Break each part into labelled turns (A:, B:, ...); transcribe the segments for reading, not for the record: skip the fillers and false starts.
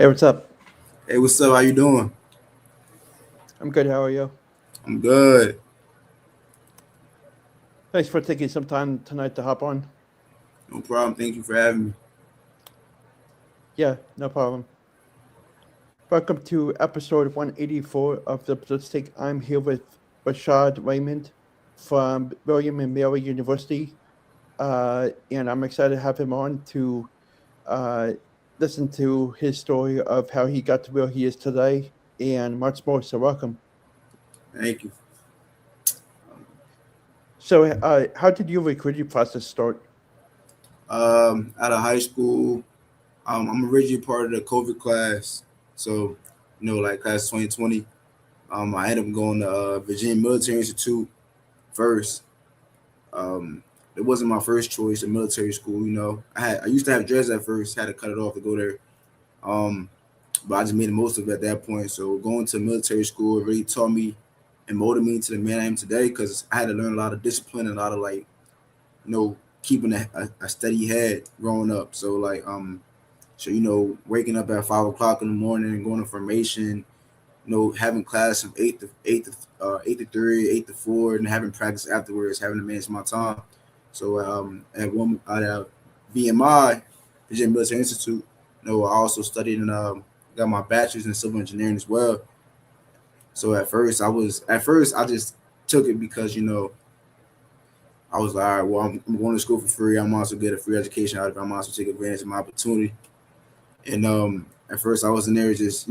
A: Hey, what's up?
B: Hey, what's up? How you doing?
A: I'm good. How are you?
B: I'm good.
A: Thanks for taking some time tonight to hop on.
B: No problem. Thank you for having me.
A: Yeah, no problem. Welcome to episode 184 of the Blitzstick. I'm here with Rashad Raymond from William and Mary University, and I'm excited to have him on to uh, listen to his story of how he got to where he is today and much more. So, welcome.
B: Thank you.
A: So, how did your recruiting process start?
B: Out of high school, I'm originally part of the COVID class. So, like class 2020. I ended up going to Virginia Military Institute first. Um, it wasn't my first choice, a military school. I used to have dreads at first, had to cut it off to go there. Um, but I just made the most of it at that point. So going to military school really taught me and molded me into the man I am today because I had to learn a lot of discipline and a lot of keeping a steady head growing up. So waking up at 5 o'clock in the morning and going to formation, having class from eight to three, 8 to 4, and having practice afterwards, having to manage my time. So at one at VMI, Virginia Military Institute, I also studied and got my bachelor's in civil engineering as well. So at first I just took it because I was like, all right, well, I'm going to school for free. I'm also get a free education out of it. I'm also take advantage of my opportunity. And at first, I was in there just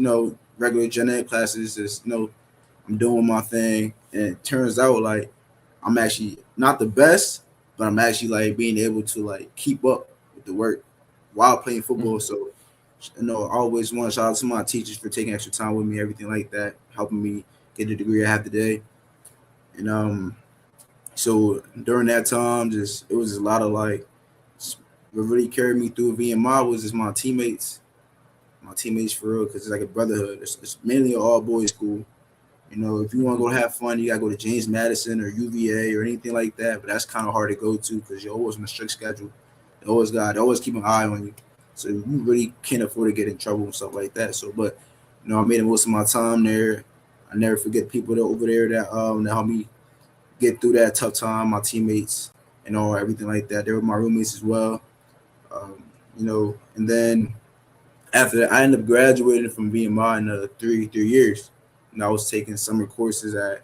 B: regular gen ed classes, just I'm doing my thing. And it turns out like I'm actually not the best, but I'm actually like being able to like keep up with the work while playing football.
A: Mhm.
B: So I always want to shout out to my teachers for taking extra time with me, everything like that, helping me get the degree I have today. And so during that time, just it was just a lot of like what really carried me through VMI was just my teammates for real, because it's like a brotherhood. It's mainly an all boys school. If you want to go have fun, you gotta go to James Madison or UVA or anything like that. But that's kind of hard to go to because you're always on a strict schedule. They always keep an eye on you, so you really can't afford to get in trouble and stuff like that. So, but I made the most of my time there. I never forget people that over there that helped me get through that tough time. My teammates and all everything like that. They were my roommates as well. And then after that, I ended up graduating from VMI in 3 years. And I was taking summer courses I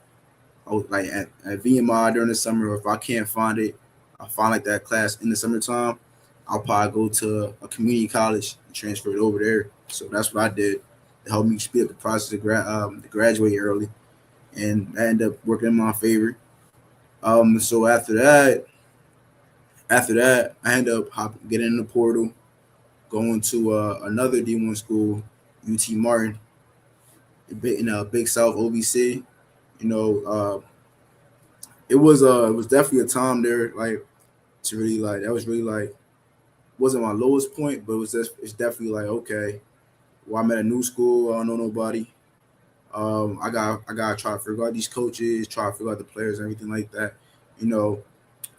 B: was like at VMI during the summer. Or if I can't find it, I find like that class in the summertime. I'll probably go to a community college and transfer it over there. So that's what I did to help me speed up the process to graduate early, and I ended up working in my favor. So after that, I ended up getting in the portal, going to another D1 school, UT Martin, in Big South OVC. You know, it was definitely a time there like to really like that was really like wasn't my lowest point, but it's definitely like okay, well I'm at a new school, I don't know nobody. I gotta try to figure out these coaches, try to figure out the players and everything like that. You know,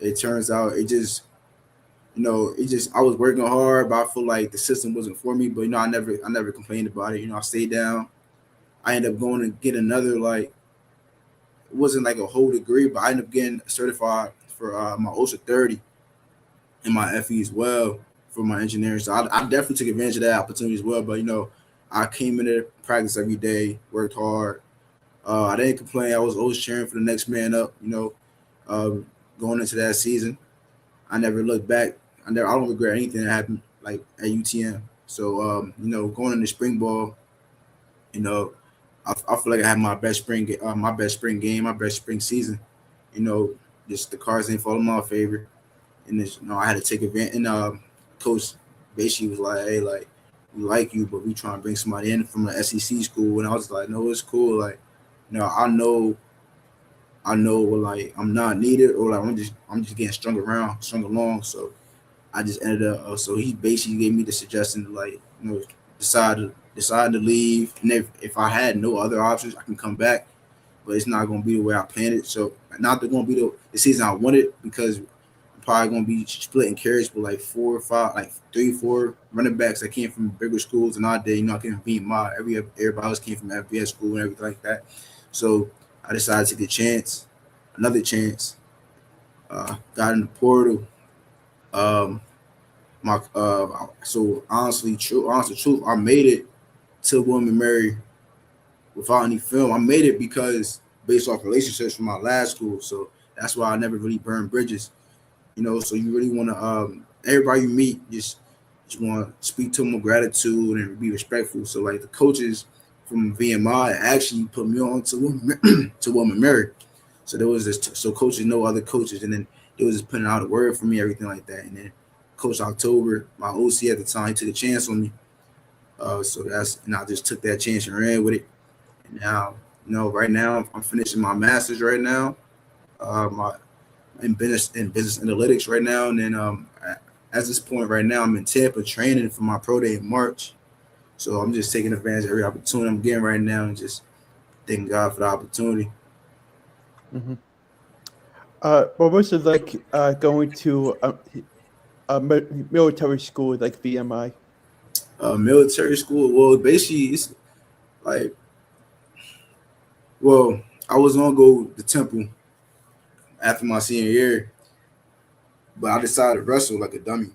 B: it turns out it just I was working hard, but I feel like the system wasn't for me. But I never complained about it. I stayed down. I ended up going to get another like it wasn't like a whole degree, but I ended up getting certified for my OSHA 30 and my FE as well for my engineering. So I definitely took advantage of that opportunity as well. But I came in there, practice every day, worked hard. I didn't complain. I was always cheering for the next man up. Um, going into that season, I never looked back. I don't regret anything that happened like at UTM. So going into spring ball, you know, I feel like I had my best spring game, my best spring season. You know, just the cards didn't fall in my favor, and I had to take advantage. And coach basically was like, "Hey, like we like you, but we trying to bring somebody in from the SEC school." And I was like, "No, it's cool. Like, I know, like I'm not needed, or like I'm just getting strung along." So I just ended up. So he basically gave me the suggestion to like decide to decide to leave, and if I had no other options, I can come back, but it's not going to be the way I planned it. So not going to be the season I wanted because I'm probably gonna be splitting carries with like 4 or 5, like 3, 4 running backs that came from bigger schools, and I did, I came from VMI. Everybody else came from FBS school and everything like that. So I decided to take a chance, another chance. Got in the portal. Um, my so honestly, truth, I made it to William and Mary without any film. I made it because based off relationships from my last school. So that's why I never really burned bridges. So you really want to everybody you meet, just want to speak to them with gratitude and be respectful. So like the coaches from VMI actually put me on to women to Woman Mary. So there was this, so coaches know other coaches, and then they was just putting out a word for me, everything like that. And then Coach October, my OC at the time, he took a chance on me. So that's, and I just took that chance and ran with it. And now, right now I'm finishing my master's right now. My in business analytics right now, and then at this point right now, I'm in Tampa training for my pro day in March. So I'm just taking advantage of every opportunity I'm getting right now, and just thanking God for the opportunity.
A: Mm-hmm. What was it like going to military school like VMI?
B: Military school, well, basically it's like, well, I was gonna go to Temple after my senior year, but I decided to wrestle like a dummy.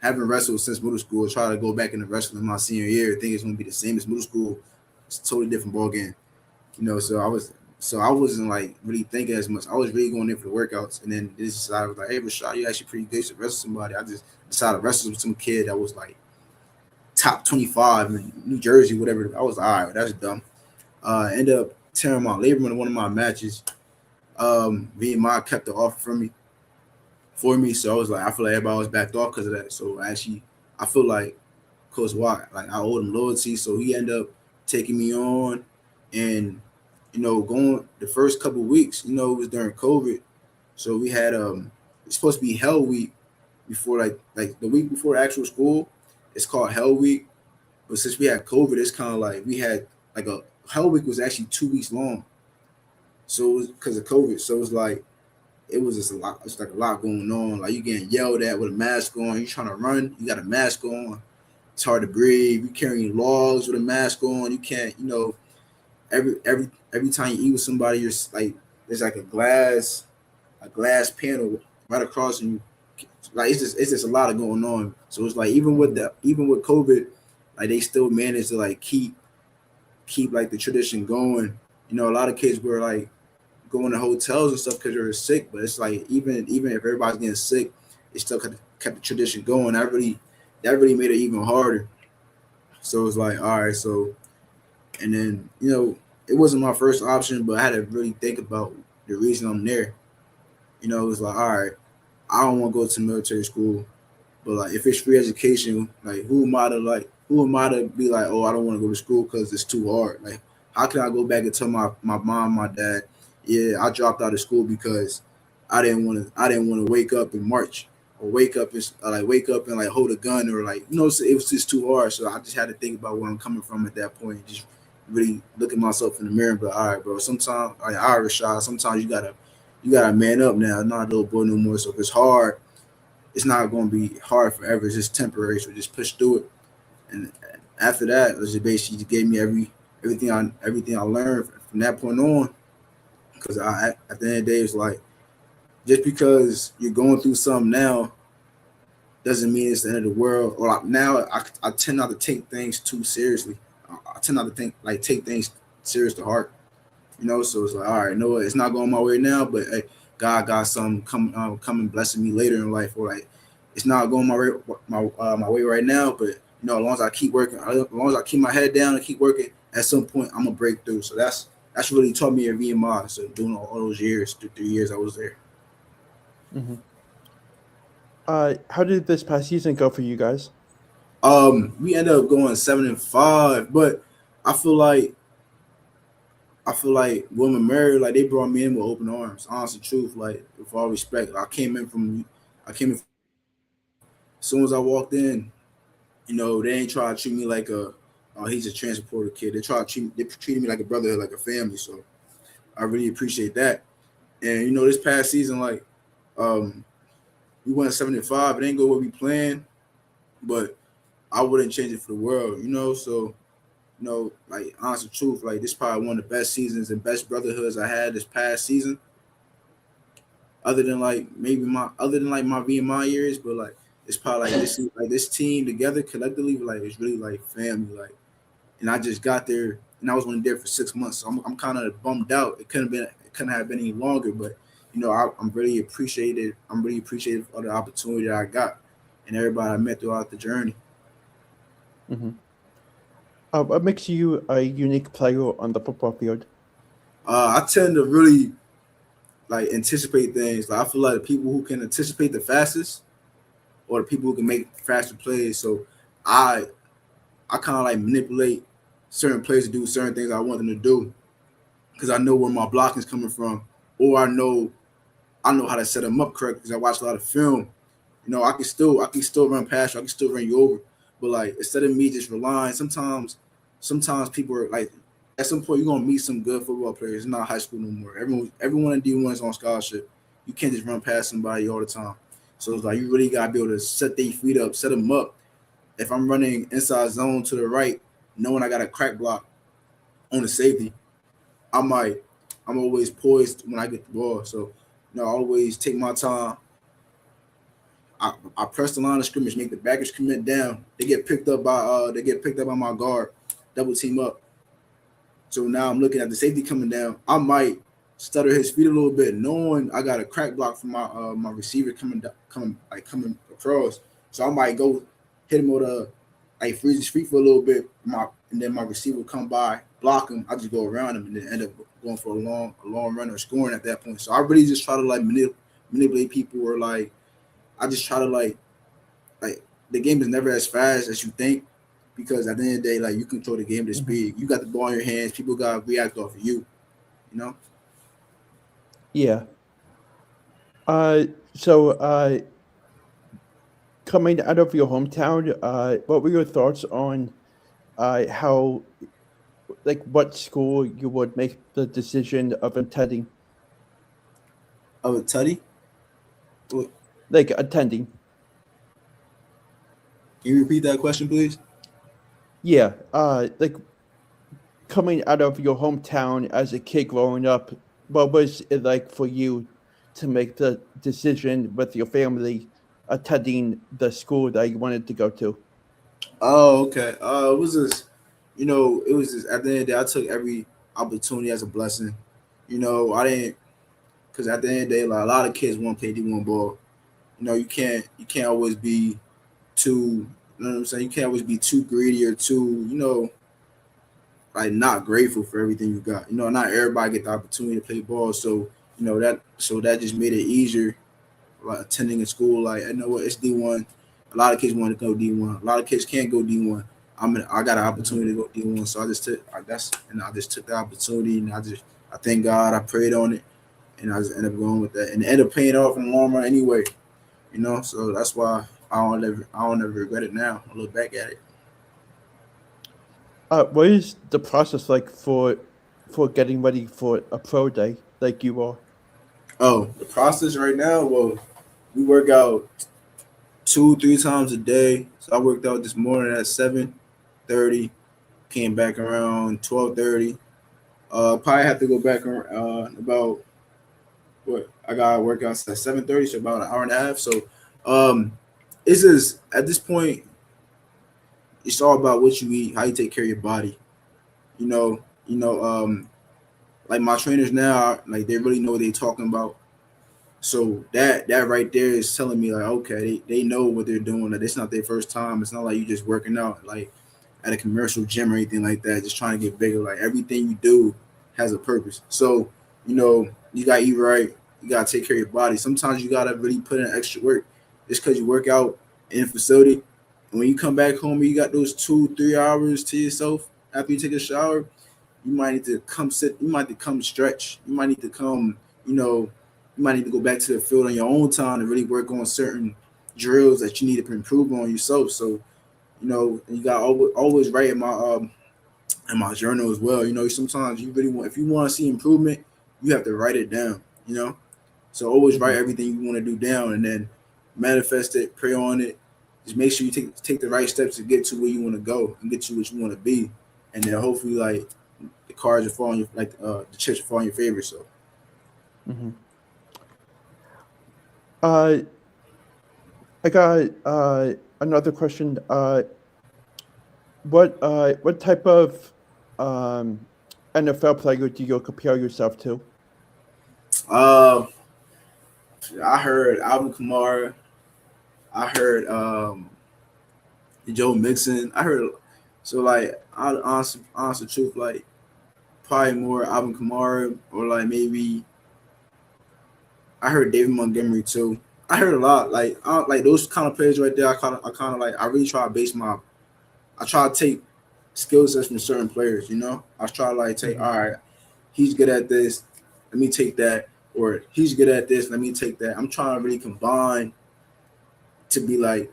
B: Having wrestled since middle school, try to go back into wrestling my senior year, think it's gonna be the same as middle school. It's a totally different ball game. So I wasn't like really thinking as much. I was really going in for the workouts, and then this decided, I was like, hey Rashad, you actually pretty good to wrestle somebody. I just decided to wrestle with some kid that was like top 25 in New Jersey, whatever. I was like, all right, that's dumb. Ended up tearing my labrum in one of my matches. VMI kept the offer from me for me, so I was like, I feel like everybody was backed off because of that. So actually, I feel like Coach Watt, like I owed him loyalty, so he ended up taking me on, and going the first couple of weeks, it was during COVID, so we had it's supposed to be Hell Week before, like the week before actual school, it's called Hell Week, but since we had COVID, it's kind of like we had like a Hell Week was actually 2 weeks long, so it was because of COVID, so it was like it was just a lot. It's like a lot going on. Like you getting yelled at with a mask on. You trying to run, you got a mask on. It's hard to breathe. You carrying logs with a mask on. You can't, every time you eat with somebody, you're like there's like a glass panel right across, and you like it's just a lot of going on. So it's like even with COVID, like they still managed to like keep like the tradition going. A lot of kids were like going to hotels and stuff because they were sick, but it's like even if everybody's getting sick, it still kept the tradition going. That really made it even harder. So it's like, all right, so, and then it wasn't my first option, but I had to really think about the reason I'm there. It was like, all right, I don't want to go to military school, but like if it's free education, like who am I to be like, oh, I don't want to go to school because it's too hard. Like how can I go back and tell my mom, my dad, yeah, I dropped out of school because I didn't want to wake up in March, or wake up and like hold a gun, or like so it was just too hard. So I just had to think about where I'm coming from at that point, and just really look at myself in the mirror and be like, all right, bro, sometimes like Rashad, sometimes you gotta man up now. I'm not a little boy no more. So if it's hard, it's not going to be hard forever. It's just temporary. So just push through it. And after that, it was just basically just gave me everything I learned from that point on. Because at the end of the day, it's like just because you're going through something now doesn't mean it's the end of the world. Or like now, I tend not to take things too seriously. I tend not to take things serious to heart. So it's like, all right, it's not going my way now, but hey, God got something coming blessing me later in life, or like it's not going my way right now, but as long as I keep working, as long as I keep my head down and keep working, at some point I'm gonna break through. So that's really taught me at VMI. So doing all those years, 3 years I was there.
A: Mm-hmm. How did this past season go for you guys?
B: We ended up going 7-5, but I feel like Women Mary, like they brought me in with open arms. Honest truth, like with all respect, I came in as soon as I walked in. They ain't try to treat me like he's a transporter kid. They treated me like a brother, like a family. So I really appreciate that. And this past season, like we went 75. It didn't go where we planned, but I wouldn't change it for the world, you know. So like honest truth, like this is probably one of the best seasons and best brotherhoods I had this past season. Other than like my VMI years, but like it's probably like this team together collectively, like it's really like family, like. And I just got there, and I was only there for 6 months, so I'm kind of bummed out. It couldn't have been any longer, but I'm really appreciated. I'm really appreciative of the opportunity that I got, and everybody I met throughout the journey.
A: Hmm. What makes you a unique player on the football field?
B: I tend to really like anticipate things. Like I feel like the people who can anticipate the fastest, or the people who can make faster plays. So I I kind of like manipulate certain players to do certain things I want them to do because I know where my blocking is coming from, or I know how to set them up correct because I watch a lot of film. I can still run past you, I can still run you over. But like instead of me just relying, sometimes people are like at some point you're gonna meet some good football players. It's not high school no more. Everyone in D1 is on scholarship. You can't just run past somebody all the time. So it's like you really gotta be able to set their feet up, set them up. If I'm running inside zone to the right, knowing I got a crack block on the safety, I might I'm always poised when I get the ball. So I always take my time. I press the line of scrimmage, make the backers commit down. They get picked up by my guard, double team up. So now I'm looking at the safety coming down. I might stutter his feet a little bit, knowing I got a crack block from my receiver coming across. So I might go hit him with a like freeze his feet for a little bit. And then my receiver will come by, block him. I just go around him and then end up going for a long run or scoring at that point. So I really just try to like manipulate people, or like I just try to like the game is never as fast as you think, because at the end of the day, like you control the game at the
A: Hmm.
B: speed. You got the ball in your hands. People gotta react off of you. You know.
A: Yeah. Uh, so coming out of your hometown, what were your thoughts on how, like, what school you would make the decision of attending?
B: Oh, Tutty. Can
A: Like attending.
B: you repeat that question, please?
A: Yeah. Like coming out of your hometown as a kid growing up, what was it like for you to make the decision with your family attending the school that you wanted to go to?
B: Oh, okay. It was just, it was just at the end of the day, I took every opportunity as a blessing. I didn't, because at the end of the day, like a lot of kids want to play D1 ball. You can't always be too, you know what I'm saying? You can't always be too greedy or too, like not grateful for everything you got. Not everybody get the opportunity to play ball, so that just made it easier. Like attending a school, like I know what it's D1. A lot of kids want to go D1. A lot of kids can't go D1. I got an
A: Hmm.
B: opportunity to go D1, so I just took the opportunity, and I thank God. I prayed on it, and I just ended up going with that, and it ended up paying off in the long run anyway. So that's why I don't ever regret it now. I look back at it.
A: What is the process like for getting ready for a pro day like you are?
B: Oh, the process right now. Well, we work out 2 3 times a day. So I worked out this morning at 7:30. Came back around 12:30. Probably have to go back around about what I got workouts at 7:30, so about an hour and a half. So, um, it's just at this point, it's all about what you eat, how you take care of your body. You know, you know, like my trainers now, like they really know what they're talking about. So that right there is telling me like, okay, they know what they're doing. Like it's not their first time. It's not like you just working out like at a commercial gym or anything like that, just trying to get bigger. Like everything you do has a purpose. So, you gotta eat right, you gotta take care of your body. Sometimes you gotta really put in extra work. Just cause you work out in a facility. And when you come back home and you got those 2 3 hours to yourself after you take a shower, you might need to come sit, you might need to come stretch, you might need to come, you know, you might need to go back to the field on your own time and really work on certain drills that you need to improve on yourself. So, you got always write in my journal as well. Sometimes you really want, if you want to see improvement, you have to write it down. So always write
A: Hmm.
B: everything you want to do down, and then manifest it, pray on it. Just make sure you take the right steps to get to where you want to go and get to what you want to be, and then hopefully like the cards will fall on your the chips will fall in your favor. So
A: Mm-hmm. Uh, I got another question. What type of NFL player do you compare yourself to?
B: uh, I heard Alvin Kamara. I heard Joe Mixon. I heard so like honest truth like probably more Alvin Kamara or like maybe I heard David Montgomery too. I heard a lot like those kind of players right there. I kind of like I really try to base my I try to take skill sets from certain players. You know, I try to like take
A: Mm-hmm.
B: all right, he's good at this. Let me take that, or he's good at this. Let me take that. I'm trying to really combine to be like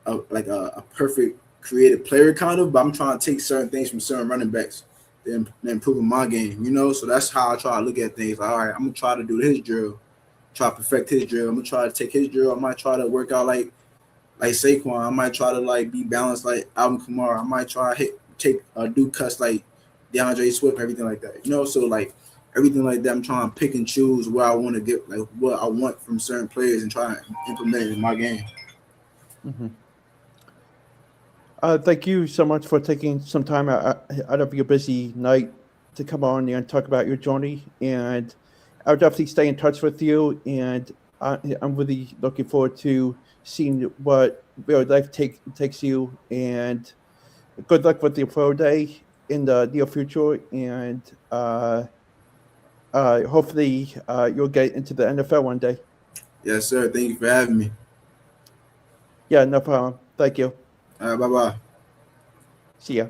B: a perfect creative player kind of, but I'm trying to take certain things from certain running backs and improving my game, you know? So that's how I try to look at things. Like, all right, I'm gonna try to do his drill, try to perfect his drill. I'm gonna try to take his drill. I might try to work out like Saquon. I might try to like be balanced like Alvin Kamara. I might try to do cuts like DeAndre Swift, everything like that. You know, so like everything like that, I'm trying to pick and choose where I want to get, like what I want from certain players and try to implement it in my game.
A: Mm-hmm. Thank you so much for taking some time out of your busy night to come on and talk about your journey. And I'll definitely stay in touch with you. And I'm really looking forward to seeing what your life takes you. And good luck with your pro day in the near future. And hopefully you'll get into the NFL one day.
B: Yes, sir. Thank you for having me.
A: Yeah, no problem. Thank you.
B: All right, bye bye.
A: See ya.